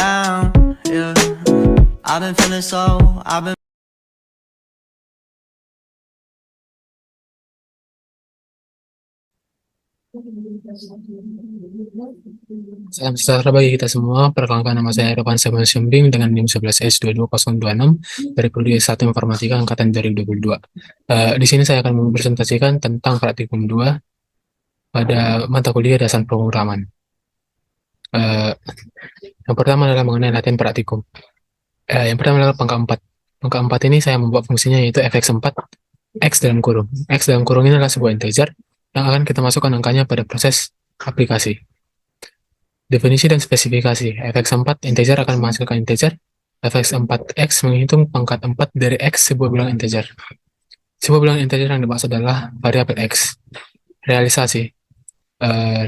down, yeah. I've been feeling so, I've been. Salam sejahtera bagi kita semua. Perkenalkan, nama saya Irfan Samuel Syembing dengan NIM 11S22026 dari Prodi S1 Informatika Angkatan 2022. Di sini saya akan mempresentasikan tentang praktikum 2 pada mata kuliah dasar pemrograman. Yang pertama adalah mengenai latihan praktikum. Yang pertama adalah pangkat 4. Pangkat 4 ini saya membuat fungsinya yaitu fx4 x dalam kurung. X dalam kurung ini adalah sebuah integer yang akan kita masukkan angkanya pada proses aplikasi. Definisi dan spesifikasi. fx4 integer akan menghasilkan integer. fx4x menghitung pangkat 4 dari x sebuah bilangan integer. Sebuah bilangan integer yang dimaksud adalah variabel x. Realisasi.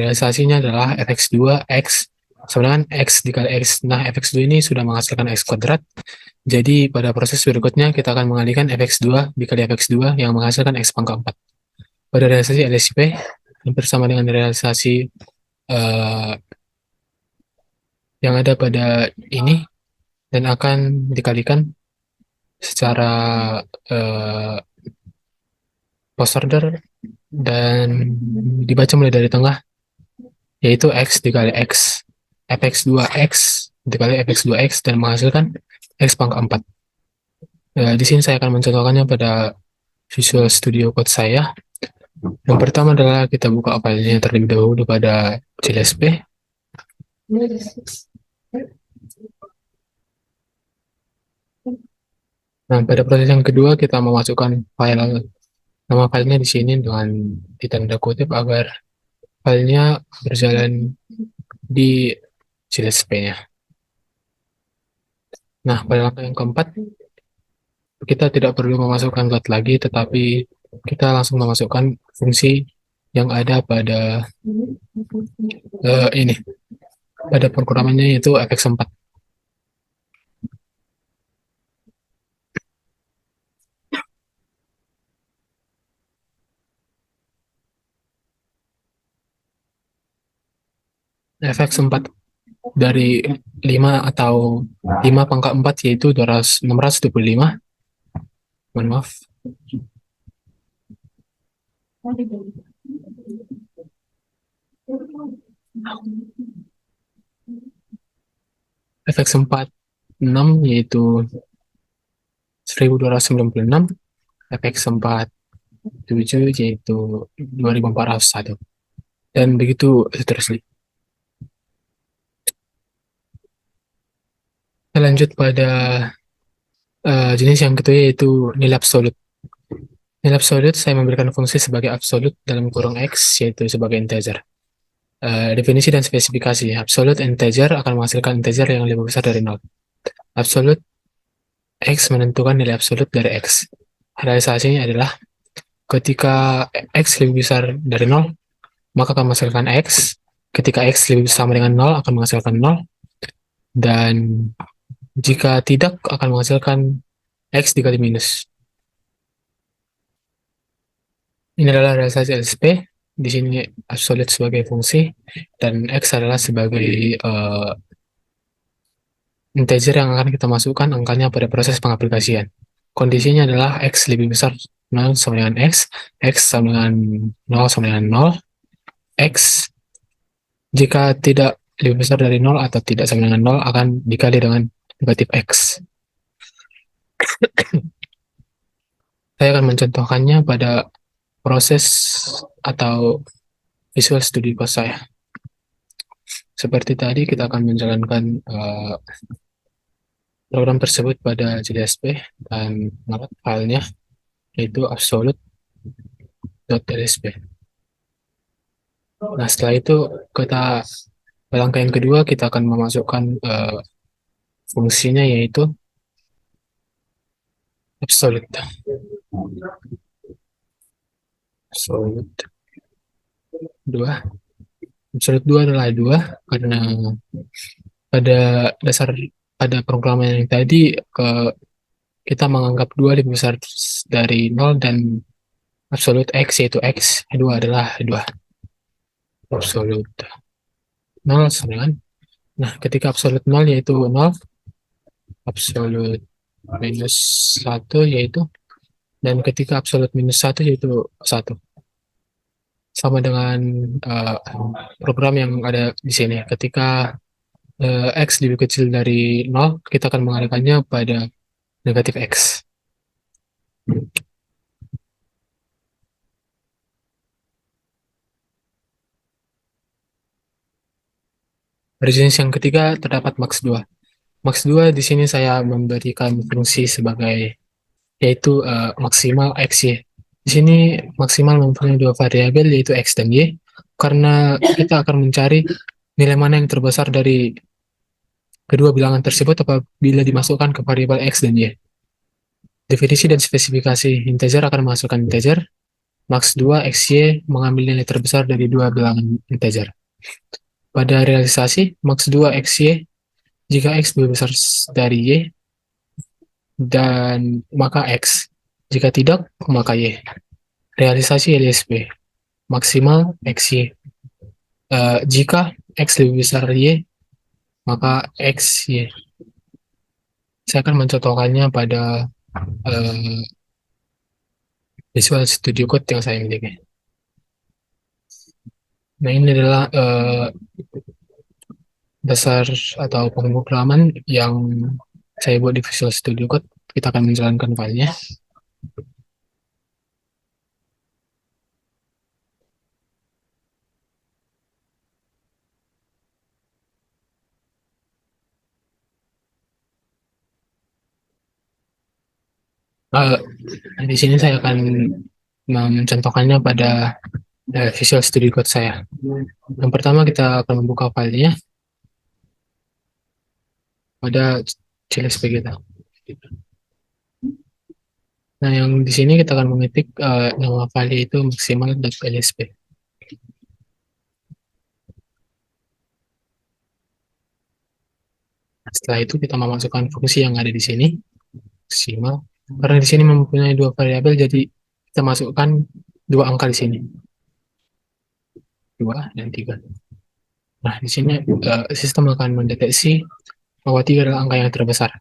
Realisasinya adalah fx2x sama dengan x dikali x. Nah, fx2 ini sudah menghasilkan x kuadrat. Jadi, pada proses berikutnya kita akan mengalihkan fx2 dikali fx2 yang menghasilkan x pangkat 4. Pada realisasi LSP, hampir sama dengan realisasi yang ada pada ini dan akan dikalikan secara post order dan dibaca mulai dari tengah, yaitu x dikali x, fx2x dikali fx2x dan menghasilkan x pangkat 4. Di sini saya akan mencontohkannya pada Visual Studio Code saya. Yang pertama adalah kita buka filenya terlebih dahulu pada JLSP. Nah, pada proses yang kedua kita memasukkan file, nama filenya di sini dengan ditanda kutip agar filenya berjalan di JLSP-nya. Nah, pada langkah yang keempat, kita tidak perlu memasukkan load lagi, tetapi kita langsung memasukkan fungsi yang ada pada ini, pada programannya yaitu fx4. fx4 dari 5 atau 5 pangkat 4 yaitu 625. Mohon maaf. fx4 6 yaitu 1296, fx4 7 yaitu 2401, dan begitu seterusnya. Kita lanjut pada jenis yang kedua yaitu nilai absolut. Nilai absolut saya memberikan fungsi sebagai absolut dalam kurung x yaitu sebagai integer. Definisi dan spesifikasi. Absolute integer akan menghasilkan integer yang lebih besar dari 0. Absolute x menentukan nilai absolut dari x. Realisasinya adalah ketika x lebih besar dari 0, maka akan menghasilkan x. Ketika x lebih sama dengan 0, akan menghasilkan 0. Dan jika tidak, akan menghasilkan x dikali minus. Ini adalah realisasi LSP. Di sini absolute sebagai fungsi dan x adalah sebagai integer yang akan kita masukkan angkanya pada proses pengaplikasian. Kondisinya adalah x lebih besar 0 sama dengan x sama dengan 0 sama dengan 0, x jika tidak lebih besar dari 0 atau tidak sama dengan 0 akan dikali dengan negatif x. Saya akan mencontohkannya pada proses atau Visual Studio Code saya. Seperti tadi, kita akan menjalankan program tersebut pada JLSP dan nama filenya yaitu absolute.lsp. Nah, setelah itu kita langkah yang kedua kita akan memasukkan fungsinya yaitu absolute. Absolute 2. Absolute 2 adalah 2 karena pada programan yang tadi kita menganggap 2 lebih besar dari 0 dan absolute x yaitu x 2 adalah 2. Absolute 0 sama dengan Nah, ketika absolute 0 yaitu 0, absolute minus 1 yaitu, dan ketika absolute minus 1 yaitu 1. Sama dengan uh, program yang ada di sini. Ketika X lebih kecil dari 0, kita akan mengalihkannya pada negatif X. Pada jenis yang ketiga terdapat max 2. Max 2 di sini saya memberikan fungsi sebagai yaitu maksimal X Y. Di sini maksimal mempunyai dua variabel yaitu X dan Y karena kita akan mencari nilai mana yang terbesar dari kedua bilangan tersebut apabila dimasukkan ke variabel X dan Y. Definisi dan spesifikasi integer akan masukkan integer, max 2 XY mengambil nilai terbesar dari dua bilangan integer. Pada realisasi, max 2 XY jika X lebih besar dari Y, dan maka X. Jika tidak, maka Y. Realisasi LSB, maksimal XY. Jika X lebih besar dari Y, maka XY. Saya akan mencontohkannya pada uh, Visual Studio Code yang saya miliki. Nah, ini adalah dasar atau pemrograman yang saya buat di Visual Studio Code. Kita akan menjalankan filenya. Uh, di sini saya akan mencontohkannya pada Visual Studio Code saya. Yang pertama kita akan membuka filenya pada CLSP kita. Nah, yang di sini kita akan mengetik nama file itu maksimal.lsp. Setelah itu kita memasukkan fungsi yang ada di sini, maksimal. Karena di sini mempunyai dua variabel, jadi kita masukkan dua angka di sini, 2 dan 3. Nah, di sini sistem akan mendeteksi bahwa 3 adalah angka yang terbesar.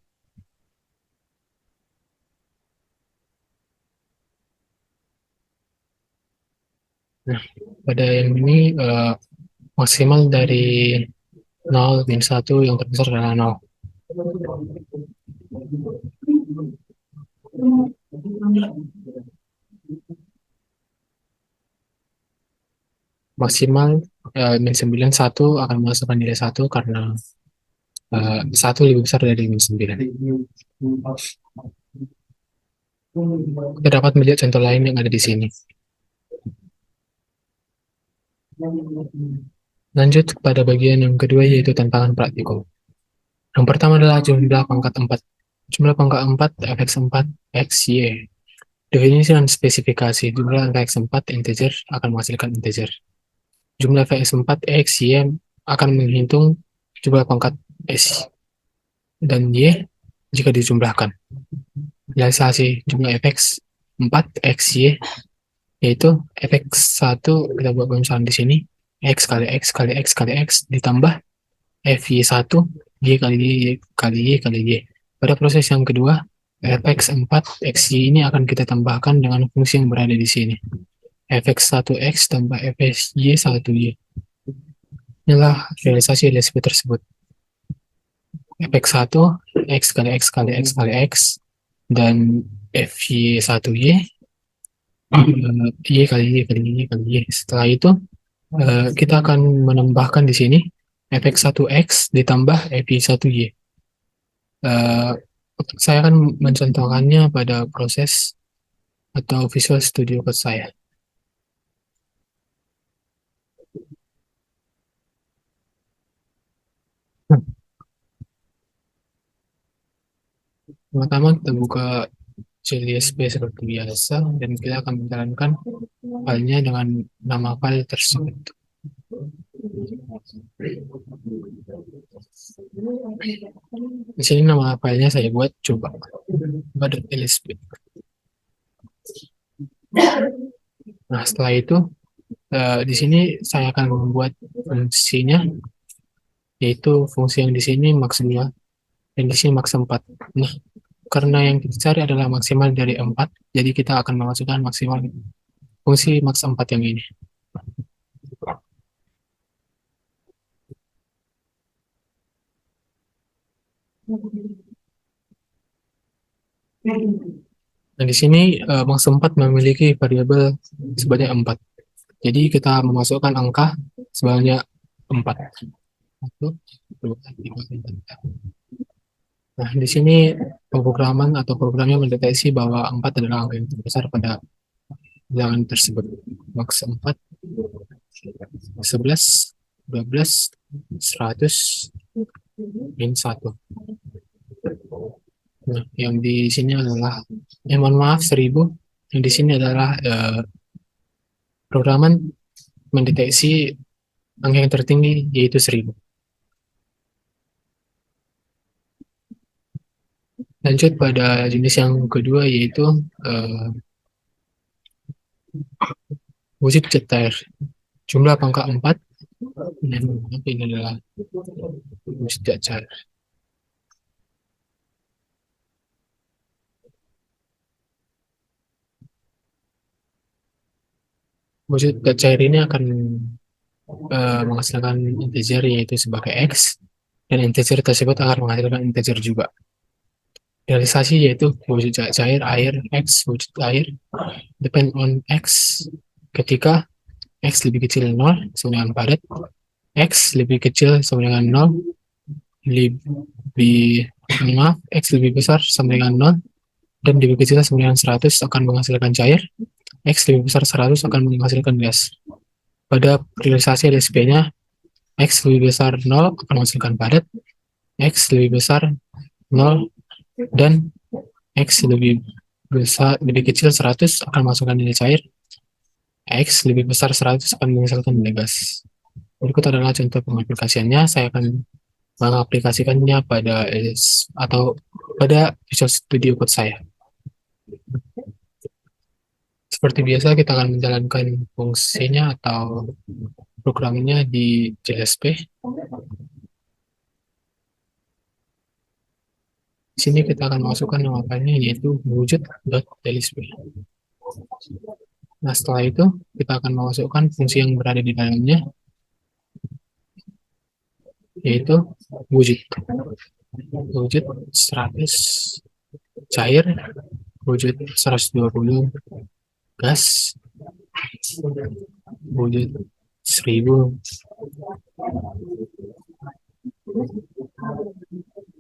Nah, pada yang ini maksimal dari 0 min 1 yang terbesar adalah 0. Maksimal min 9 1 akan menghasilkan nilai 1 karena 1 lebih besar dari min 9. Kita dapat melihat contoh lain yang ada di sini. Lanjut pada bagian yang kedua yaitu tantangan praktikum. Yang pertama adalah jumlah pangkat 4. Jumlah pangkat 4 fx4 x, y. Definisi dan spesifikasi. Jumlah angka x4 integer akan menghasilkan integer. Jumlah fx4 x, y akan menghitung jumlah pangkat s dan y jika dijumlahkan. Realisasi jumlah fx4 x, y yaitu fx1 kita buat misalnya di sini x kali x kali x kali x ditambah fy1 y kali y kali y kali y. Pada proses yang kedua, fx4 xy ini akan kita tambahkan dengan fungsi yang berada di sini. fx1x tambah fy1y. Inilah realisasi LSP tersebut. fx1 x kali x kali x kali x dan fy1y y kali y kali y kali y. Setelah itu kita akan menambahkan di sini fx1x ditambah fy1y. Saya akan mencontohkannya pada proses atau Visual Studio Code saya. Pertama kita buka CLSP seperti biasa dan kita akan menjalankan filenya dengan nama file tersebut. Di sini nama filenya saya buat coba.lsp. Nah, setelah itu di sini saya akan membuat fungsinya yaitu fungsi yang di sini max 2 dan di sini max 4. Nah, karena yang kita cari adalah maksimal dari 4, jadi kita akan memasukkan maksimal fungsi max 4 yang ini. Nah, di sini max 4 memiliki variabel sebanyak 4. Jadi kita memasukkan angka sebanyak 4. Satu, dua, tiga, empat. Nah, di sini pemrograman atau programnya mendeteksi bahwa 4 adalah angka yang terbesar pada bilangan tersebut. Max 4, 11, 12, 100, min 1. Nah, yang di sini adalah, mohon maaf, 1000. Yang di sini adalah programan mendeteksi angka yang tertinggi, yaitu 1000. Lanjut pada jenis yang kedua, yaitu wujud cetar. Jumlah angka 4, dan ini adalah wujud cetar. Wujud cair ini akan menghasilkan integer, yaitu sebagai x, dan integer tersebut akan menghasilkan integer juga. Realisasi yaitu wujud cair air x, wujud air depend on x ketika x lebih kecil 0 sama dengan padat, x lebih kecil sama dengan 0, lebih maaf, x lebih besar sama dengan 0, dan lebih kecil sama dengan 100 akan menghasilkan cair, x lebih besar 100 akan menghasilkan gas. Pada realisasi LSP-nya, x lebih besar 0 akan menghasilkan padat, x lebih besar 0, dan x lebih besar, lebih kecil 100 akan masukkan nilai cair, x lebih besar 100 akan menghasilkan nilai gas. Berikut adalah contoh pengaplikasiannya. Saya akan mengaplikasikannya pada Visual Studio Code saya. Seperti biasa, kita akan menjalankan fungsinya atau programnya di JSP. Di sini kita akan masukkan nama filenya, yaitu wujud.lsp. Nah, setelah itu kita akan memasukkan fungsi yang berada di dalamnya, yaitu wujud 100 cair, wujud 120 gas, wujud 1000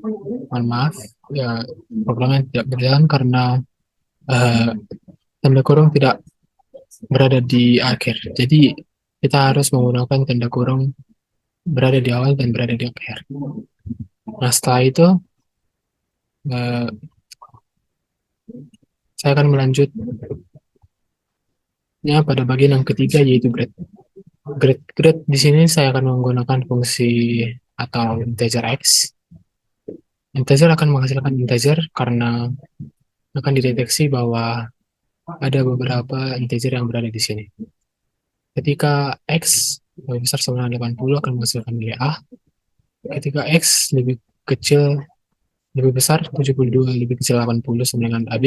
mohon maaf ya, programnya tidak berjalan karena tanda kurung tidak berada di akhir. Jadi kita harus menggunakan tanda kurung berada di awal dan berada di akhir. Nah, setelah itu saya akan melanjutnya pada bagian yang ketiga, yaitu grade. Grade di sini saya akan menggunakan fungsi atau integer x. Integer akan menghasilkan integer karena akan dideteksi bahwa ada beberapa integer yang berada di sini. Ketika x lebih besar sama dengan 80 akan menghasilkan nilai a. Ketika x lebih besar 72 lebih kecil 80 sama dengan ab.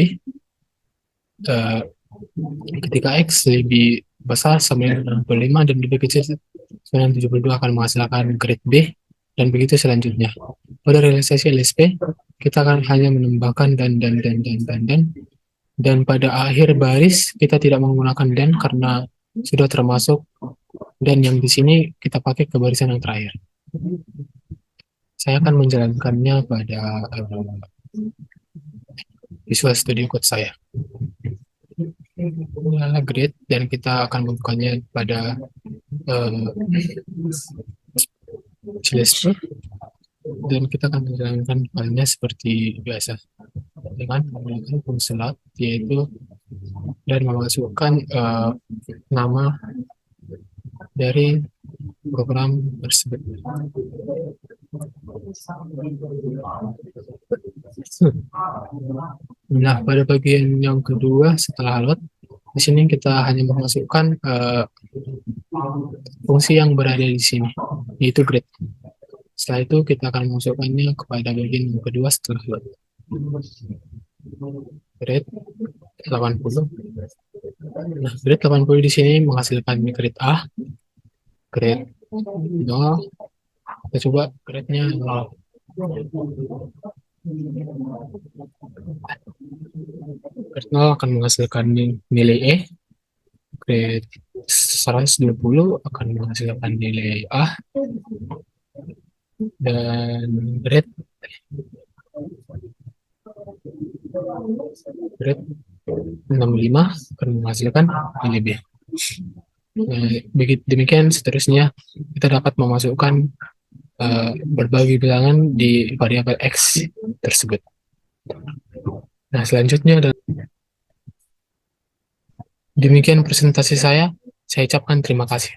Ketika x lebih besar sama dengan 65 dan lebih kecil sama dengan 72 akan menghasilkan grade B, dan begitu selanjutnya. Pada realisasi LSP, kita akan hanya menambahkan dan pada akhir baris kita tidak menggunakan dan karena sudah termasuk dan yang di sini kita pakai ke barisan yang terakhir. Saya akan menjalankannya pada Visual Studio Code saya. Ini adalah grade dan kita akan membukanya pada JSP, dan kita akan menjalankan filenya seperti biasa dengan menggunakan fungsi load, yaitu dan memasukkan nama dari program tersebut. Nah, pada bagian yang kedua setelah load, di sini kita hanya memasukkan fungsi yang berada di sini, yaitu grade. Setelah itu kita akan memasukkannya kepada bagian yang kedua setelah load. Grade 80. Nah, grade 80 di sini menghasilkan grade A, grade 0. Kita coba grade-nya 0. Grade 0 akan menghasilkan nilai E, grade 120 akan menghasilkan nilai A, dan grade 65 akan menghasilkan nilai B. Nah, demikian seterusnya kita dapat memasukkan berbagai bilangan di variabel X tersebut. Nah, selanjutnya adalah demikian presentasi saya. Saya ucapkan terima kasih.